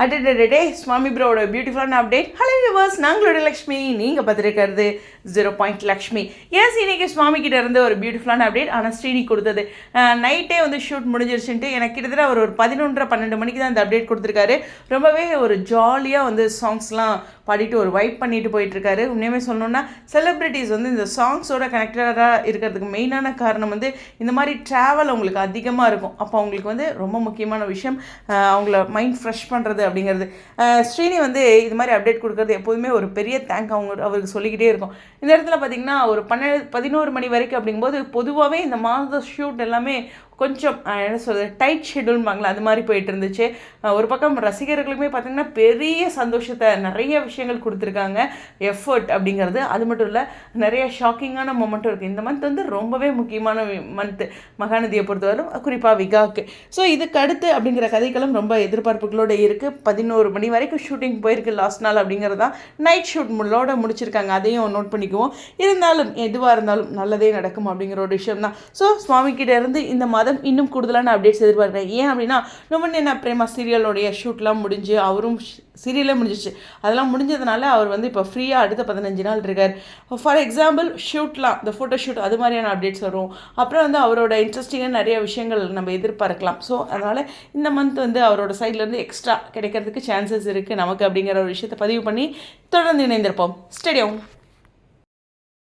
அடடே சுவாமி ப்ரோட பியூட்டிஃபுல்லான update. Hello viewers, நாங்களோட Lakshmi, நீங்கள் பார்த்துருக்கிறது 0 லக்ஷ்மி. எஸ், இன்றைக்கி சுவாமி கிட்ட இருந்து ஒரு பியூட்டிஃபுல்லான அப்டேட். ஆனால் ஸ்ரீனி கொடுத்தது நைட்டே வந்து ஷூட் முடிஞ்சிருச்சுன்ட்டு எனக்கு கிட்டத்தட்ட அவர் ஒரு 11:30-12 மணிக்கு தான் அந்த அப்டேட் கொடுத்துருக்காரு. ரொம்பவே ஒரு ஜாலியாக வந்து சாங்ஸ்லாம் பாடிட்டு ஒரு வைப் பண்ணிட்டு போயிட்டுருக்காரு. உண்மையுமே சொல்லணுன்னா செலிப்ரிட்டிஸ் வந்து இந்த சாங்ஸோட கனெக்டடாக இருக்கிறதுக்கு மெயினான காரணம் வந்து இந்த மாதிரி ட்ராவல் அவங்களுக்கு அதிகமாக இருக்கும். அப்போ அவங்களுக்கு வந்து ரொம்ப முக்கியமான விஷயம் அவங்கள மைண்ட் ஃப்ரெஷ் பண்ணுறது அப்படிங்கிறது. ஸ்ரீனி வந்து இது மாதிரி அப்டேட் கொடுக்குறது எப்போதுமே ஒரு பெரிய தேங்க் அவருக்கு சொல்லிக்கிட்டே இருக்கும். இந்த இடத்துல பார்த்திங்கன்னா ஒரு 11 மணி வரைக்கும் அப்படிங்கும்போது பொதுவாகவே இந்த மாத ஷூட் எல்லாமே கொஞ்சம் என்ன சொல்கிறது, டைட் ஷெடியூல்பாங்களா, அது மாதிரி போயிட்டு இருந்துச்சு. ஒரு பக்கம் ரசிகர்களுக்குமே பார்த்திங்கன்னா பெரிய சந்தோஷத்தை, நிறைய விஷயங்கள் கொடுத்துருக்காங்க, எஃபர்ட் அப்படிங்கிறது. அது மட்டும் இல்லை, நிறைய ஷாக்கிங்கான மொமெண்ட்டும் இருக்குது. இந்த மந்த் வந்து ரொம்பவே முக்கியமான மந்த்து மகாநதியை பொறுத்தவரை, குறிப்பாக விகாக்கு. ஸோ இதுக்கு அடுத்து அப்படிங்கிற கதைக்களம் ரொம்ப எதிர்பார்ப்புகளோடு இருக்குது. 11 மணி வரைக்கும் ஷூட்டிங் போயிருக்கு லாஸ்ட் நாள் அப்படிங்கிறது தான். நைட் ஷூட் முடிச்சிருக்காங்க, அதையும் நோட் பண்ணிக்குவோம். இருந்தாலும் எதுவாக இருந்தாலும் நல்லதே நடக்கும் அப்படிங்கிற ஒரு விஷயம் தான். ஸோ சுவாமிக்கிட்ட இருந்து இந்த இன்னும் கூடுதலான அப்டேட்ஸ் எதிர்பார்க்குறேன். ஏன் அப்படின்னா, நம்ம என்ன பிரேமா சீரியலோடைய ஷூட்லாம் முடிஞ்சு, அவரும் சீரியலே முடிஞ்சிச்சு. அதெல்லாம் முடிஞ்சதுனால அவர் வந்து இப்போ ஃப்ரீயாக அடுத்த 15 நாள் இருக்கார். ஃபார் எக்ஸாம்பிள் ஷூட்லாம், இந்த ஃபோட்டோ ஷூட், அது மாதிரியான அப்டேட்ஸ் வரும். அப்புறம் வந்து அவரோட இன்ட்ரெஸ்டிங்கான நிறைய விஷயங்கள் நம்ம எதிர்பார்க்கலாம். ஸோ அதனால் இந்த மந்த் வந்து அவரோட சைட்லேருந்து எக்ஸ்ட்ரா கிடைக்கிறதுக்கு சான்சஸ் இருக்குது நமக்கு அப்படிங்கிற ஒரு விஷயத்தை பதிவு பண்ணி தொடர்ந்து இணைந்திருப்போம். ஸ்டேடியம்.